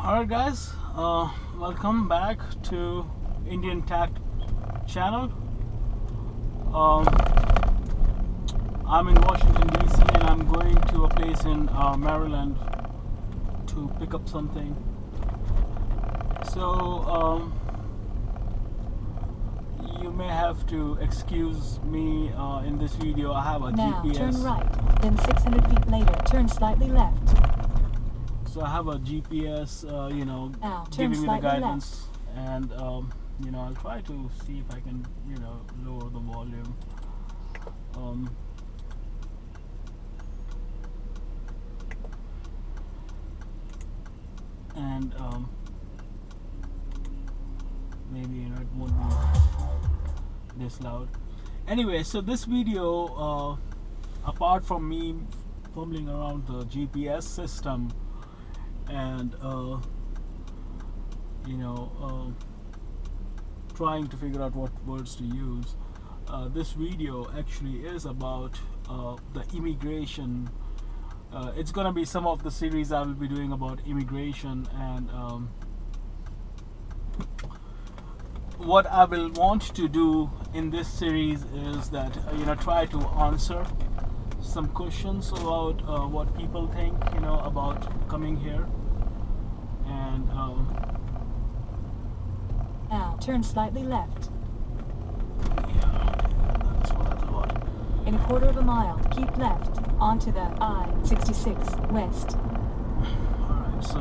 Alright guys, welcome back to Indian Tech channel. I'm in Washington DC and I'm going to a place in Maryland to pick up something. So you may have to excuse me in this video. I have a now, GPS. turn right, then 600 feet later, turn slightly left. So I have a GPS, giving me the guidance, and I'll try to see if I can, lower the volume. And maybe it won't be this loud. Anyway, so this video, apart from me fumbling around the GPS system and trying to figure out what words to use, this video actually is about the immigration. It's gonna be some of the series I will be doing about immigration, and what I will want to do in this series is that try to answer some questions about what people think about coming here, and now turn slightly left. Yeah, that's what I thought. In a quarter of a mile, keep left onto the I-66 west. Alright, so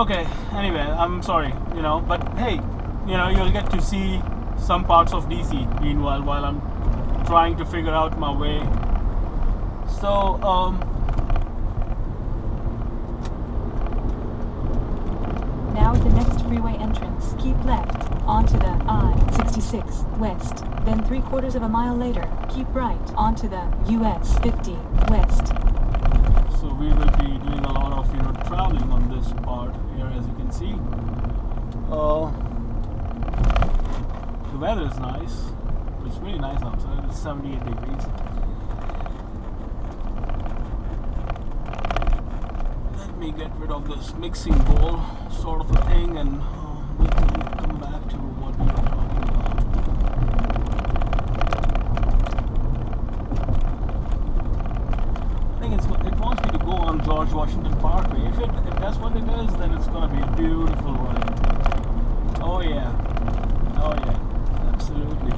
okay, anyway, I'm sorry, but hey, you'll get to see some parts of DC meanwhile while I'm trying to figure out my way. So now at the next freeway entrance, keep left onto the I-66 west. Then 3/4 of a mile later, keep right onto the US 50 west. So we will be doing a lot of traveling on this part here, as you can see. The weather is nice. It's really nice outside. It's 78 degrees. Let me get rid of this mixing bowl sort of a thing, and we can come back to what we were talking about. I think it wants me to go on George Washington Parkway. If that's what it is, then it's gonna be a beautiful ride. Oh yeah. Oh yeah. Absolutely.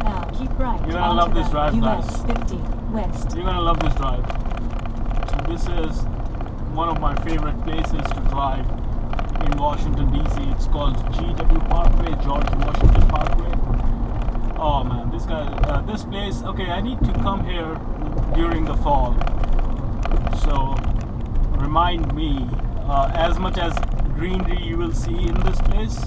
Now keep right. You're gonna love this drive, guys. US 50 west. You're gonna love this drive. This is one of my favorite places to drive in Washington DC. It's called GW Parkway, George Washington Parkway. Oh man, this place. Okay, I need to come here during the fall. So remind me, as much as greenery you will see in this place.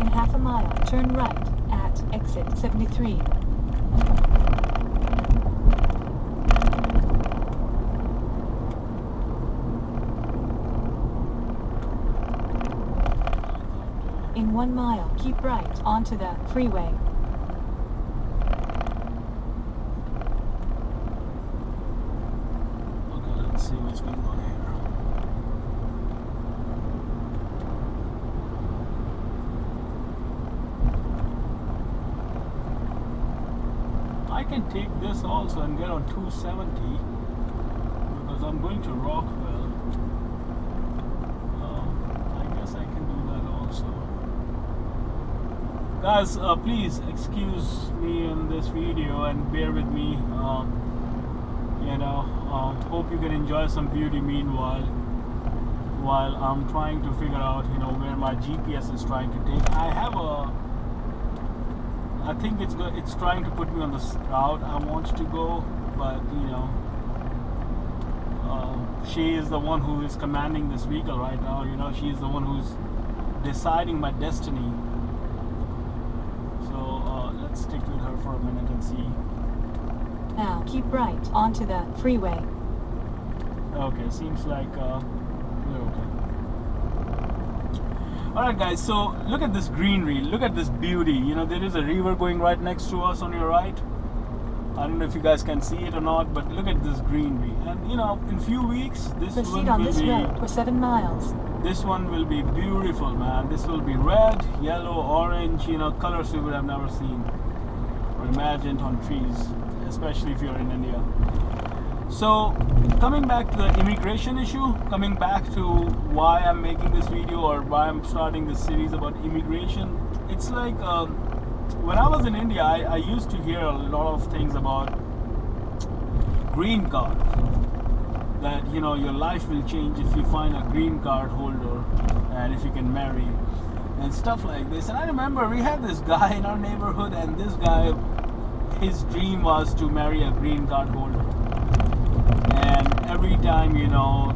In half a mile, turn right at exit 73. In 1 mile, keep right onto the freeway. Okay, let's see what's going on here. I can take this also and get on 270 because I'm going to Rockville. I guess I can do that also. Guys, please excuse me in this video and bear with me. Hope you can enjoy some beauty meanwhile, while I'm trying to figure out where my GPS is trying to take. I think it's trying to put me on the route I want to go, but she is the one who is commanding this vehicle right now. She is the one who's deciding my destiny. So let's stick with her for a minute and see. Now keep right onto the freeway. Okay, seems like we're okay. Alright guys, so look at this greenery, look at this beauty. You know, there is a river going right next to us on your right. I don't know if you guys can see it or not, but look at this greenery. And you know, in few weeks, this Proceed one on will this be road for 7 miles. this one will be beautiful, man. This will be red, yellow, orange, you know, colors you would have never seen or imagined on trees, especially if you're in India. So coming back to the immigration issue, coming back to why I'm making this video or why I'm starting this series about immigration, it's like when I was in India, I used to hear a lot of things about green card, that you know your life will change if you find a green card holder and if you can marry and stuff like this. And I remember we had this guy in our neighborhood, and this guy, his dream was to marry a green card holder. And every time, you know,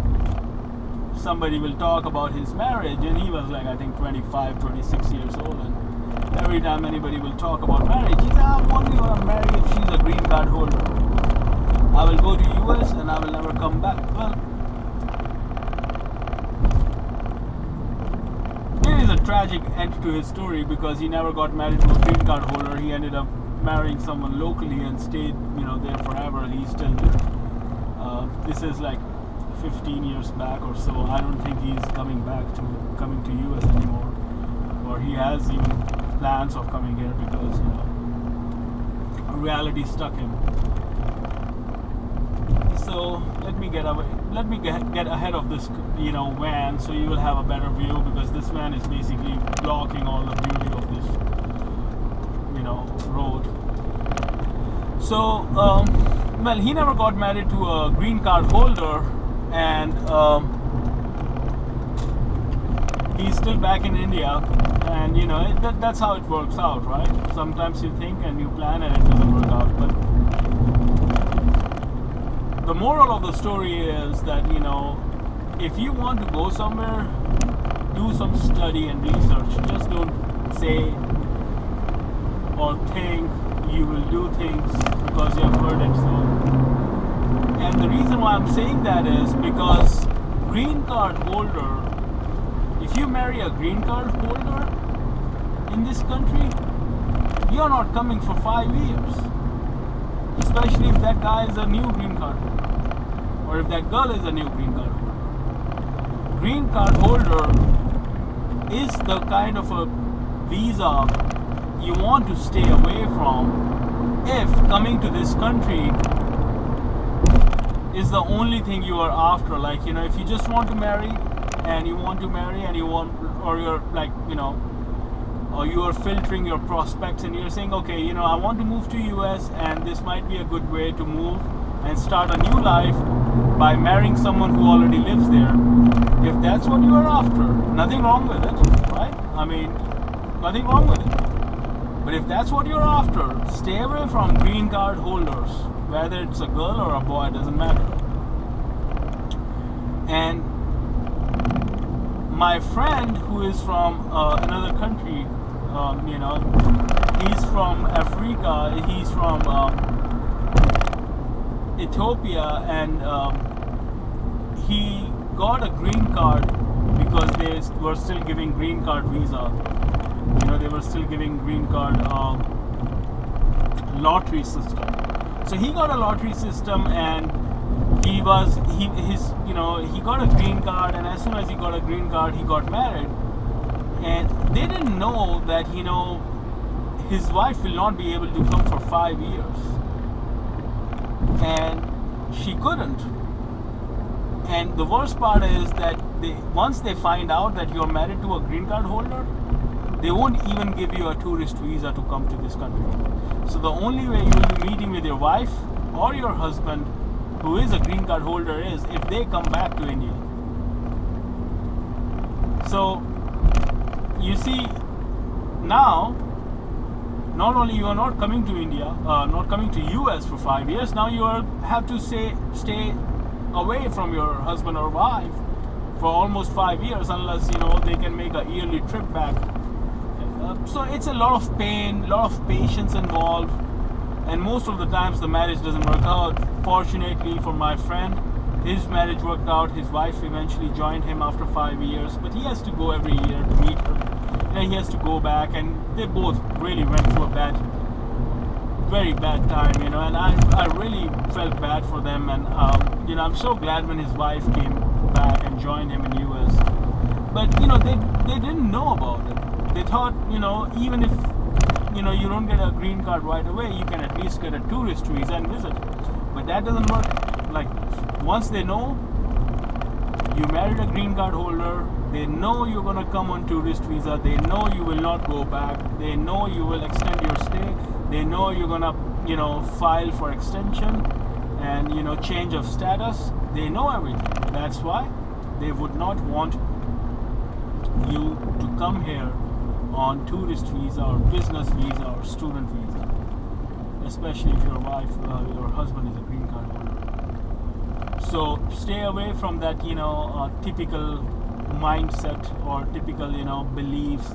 somebody will talk about his marriage, and he was like, I think 25, 26 years old, and every time anybody will talk about marriage, he said, I'm only going to marry if she's a green card holder. I will go to US and I will never come back. Well, there is a tragic end to his story, because he never got married to a green card holder. He ended up marrying someone locally and stayed, you know, there forever. He's still there. This is like 15 years back or so. I don't think he's coming to US anymore, or he has even plans of coming here, because you know, reality stuck him. So let me get ahead of this, you know, van, so you will have a better view, because this van is basically blocking all the beauty of this, you know, road. So well, he never got married to a green card holder, and he's still back in India, and you know, that's how it works out, right? Sometimes you think and you plan and it doesn't work out. But the moral of the story is that, you know, if you want to go somewhere, do some study and research. Just don't say or think you will do things because you have heard it so. And the reason why I'm saying that is because green card holder, if you marry a green card holder in this country, you're not coming for 5 years. Especially if that guy is a new green card holder, or if that girl is a new green card holder. Green card holder is the kind of a visa you want to stay away from if coming to this country is the only thing you are after. Like, you know, if you just want to marry and you want, or you're like, you know, or you are filtering your prospects and you're saying, okay, you know, I want to move to US, and this might be a good way to move and start a new life by marrying someone who already lives there. If that's what you are after, nothing wrong with it, right? I mean, nothing wrong with it. But if that's what you're after, stay away from green card holders. Whether it's a girl or a boy, doesn't matter. And my friend who is from another country, you know, he's from Africa, he's from Ethiopia, and he got a green card because they were still giving green card visa. You know, they were still giving green card lottery system. So he got a lottery system, and he got a green card, and as soon as he got a green card, he got married. And they didn't know that, you know, his wife will not be able to come for 5 years, and she couldn't. And the worst part is that once they find out that you're married to a green card holder, they won't even give you a tourist visa to come to this country. So the only way you will be meeting with your wife or your husband, who is a green card holder, is if they come back to India. So you see, now not only you are not coming to India, not coming to US for 5 years, now you have to stay away from your husband or wife for almost 5 years, unless, you know, they can make a yearly trip back. So it's a lot of pain, a lot of patience involved, and most of the times the marriage doesn't work out. Fortunately for my friend, his marriage worked out. His wife eventually joined him after 5 years, but he has to go every year to meet her. Then he has to go back, and they both really went through a very bad time, and I really felt bad for them, and I'm so glad when his wife came back and joined him in US. But they didn't know about it. They thought, even if you don't get a green card right away, you can at least get a tourist visa and visit. But that doesn't work like this. Once they know you married a green card holder, they know you're gonna come on tourist visa, they know you will not go back, they know you will extend your stay, they know you're gonna file for extension and change of status. They know everything. That's why they would not want you to come here on tourist visa or business visa or student visa, especially if your wife, your husband is a green card holder. So stay away from that typical mindset or typical beliefs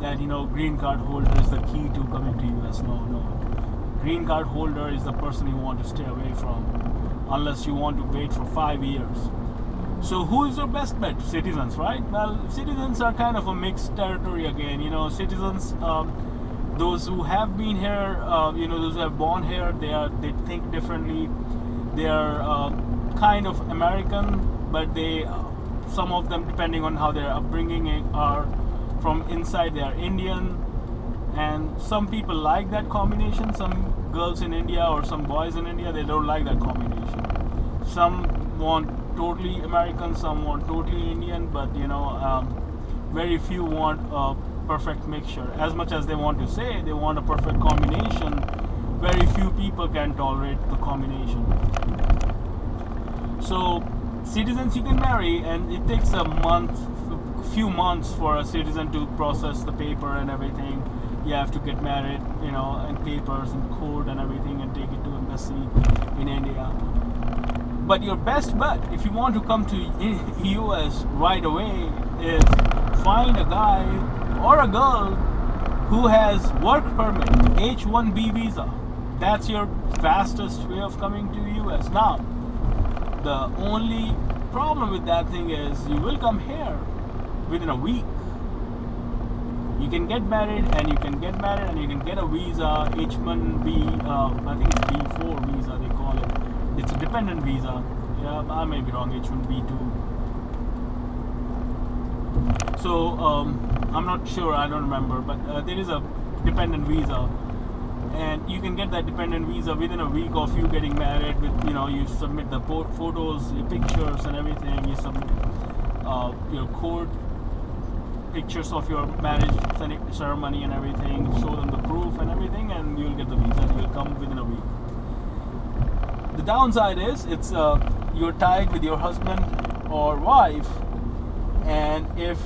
that green card holder is the key to coming to US. No. Green card holder is the person you want to stay away from, unless you want to wait for 5 years. So who is your best bet? Citizens, right? Well, citizens are kind of a mixed territory again. Citizens, those who have been here, those who have born here, they think differently. They are kind of American, but some of them, depending on how their upbringing, are from inside. They are Indian, and some people like that combination. Some girls in India or some boys in India, they don't like that combination. Some want totally American, some want totally Indian, but very few want a perfect mixture. As much as they want to say they want a perfect combination, very few people can tolerate the combination. So citizens you can marry, and it takes a few months for a citizen to process the paper and everything. You have to get married, and papers and court and everything, and take it to embassy in India. But your best bet, if you want to come to US right away, is find a guy or a girl who has work permit, H-1B visa. That's your fastest way of coming to US. Now, the only problem with that thing is you will come here within a week. You can get married, and you can get a visa, H-1B, I think it's B4 visa they call it. It's a dependent visa. Yeah, I may be wrong, H-1B2. So, I'm not sure, I don't remember, but there is a dependent visa. And you can get that dependent visa within a week of you getting married. You submit the photos, your pictures and everything. You submit your court pictures of your marriage ceremony and everything, show them the proof and everything, and you'll get the visa. It will come within a week. The downside is you're tied with your husband or wife, and if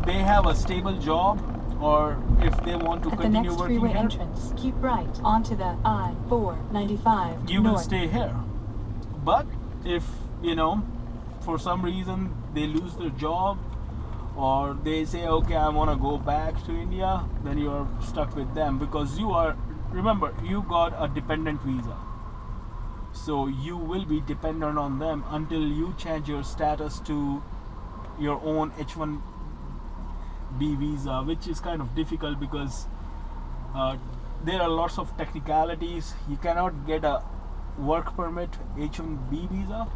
they have a stable job, or if they want to continue working here, at the next freeway entrance, keep right onto the I-495 you will stay here. But if for some reason they lose their job, or they say, okay, I want to go back to India, then you are stuck with them, because remember, you got a dependent visa. So you will be dependent on them until you change your status to your own H-1B visa, which is kind of difficult because there are lots of technicalities. You cannot get a work permit H-1B visa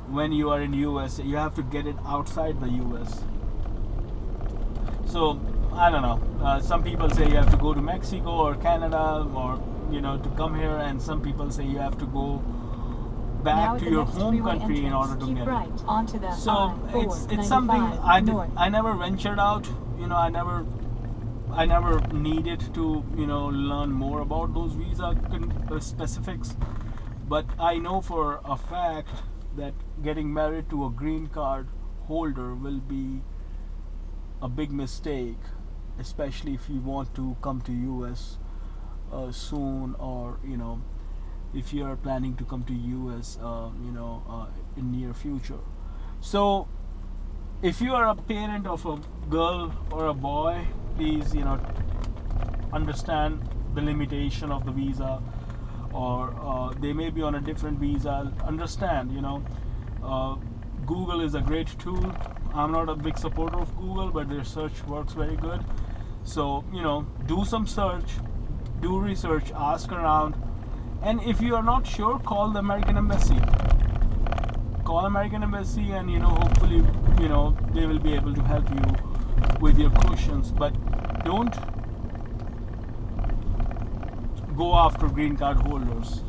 when you are in US. You have to get it outside the US. So I don't know. Some people say you have to go to Mexico or Canada or to come here, and some people say you have to go back to your home country in order to get it. Onto the so it's something I never ventured out. I never needed to learn more about those visa specifics. But I know for a fact that getting married to a green card holder will be a big mistake, especially if you want to come to US soon, or if you are planning to come to US in near future. So if you are a parent of a girl or a boy, please understand the limitation of the visa. or they may be on a different visa. Understand, Google is a great tool. I'm not a big supporter of Google, but their search works very good. So, do some search, do research, ask around, and if you are not sure, call the American Embassy. Call American Embassy, and hopefully, they will be able to help you with your questions. But don't go after green card holders.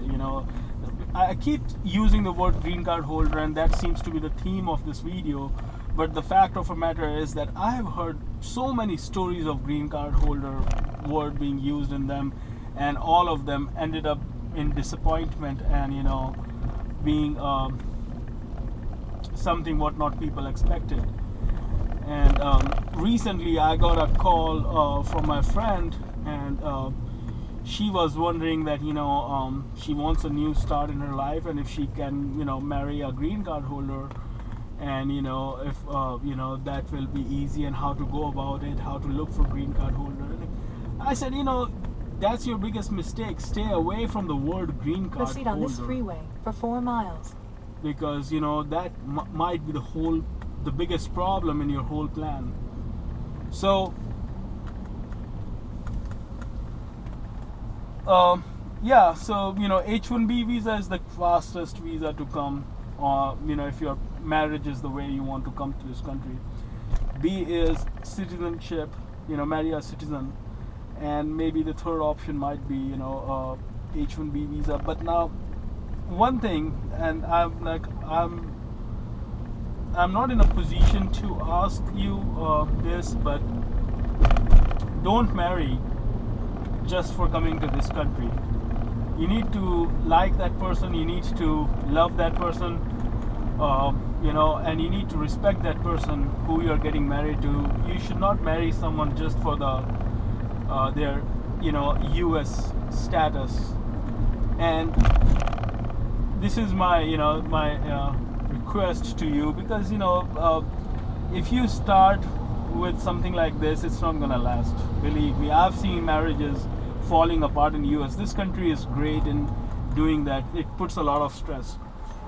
I keep using the word green card holder, and that seems to be the theme of this video. But the fact of the matter is that I have heard so many stories of green card holder word being used in them, and all of them ended up in disappointment and being something what not people expected. And recently I got a call from my friend, and she was wondering that she wants a new start in her life, and if she can marry a green card holder, and if that will be easy, and how to go about it, how to look for green card holder. And I said, that's your biggest mistake. Stay away from the word green card Proceed holder. on this freeway for 4 miles. Because that might be the biggest problem in your whole plan. So H-1B visa is the fastest visa to come, if your marriage is the way you want to come to this country. B is citizenship, marry a citizen, and maybe the third option might be H-1B visa. But now, one thing, and I'm not in a position to ask you this, but don't marry just for coming to this country. You need to like that person, you need to love that person, and you need to respect that person who you're getting married to. You should not marry someone just for their US status. And this is my request to you, because if you start with something like this, it's not gonna last. Believe me, I've seen marriages falling apart in the US. This country is great in doing that. It puts a lot of stress.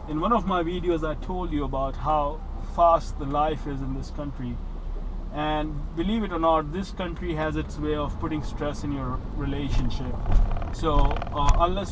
In one of my videos, I told you about how fast the life is in this country, and believe it or not, this country has its way of putting stress in your relationship. So unless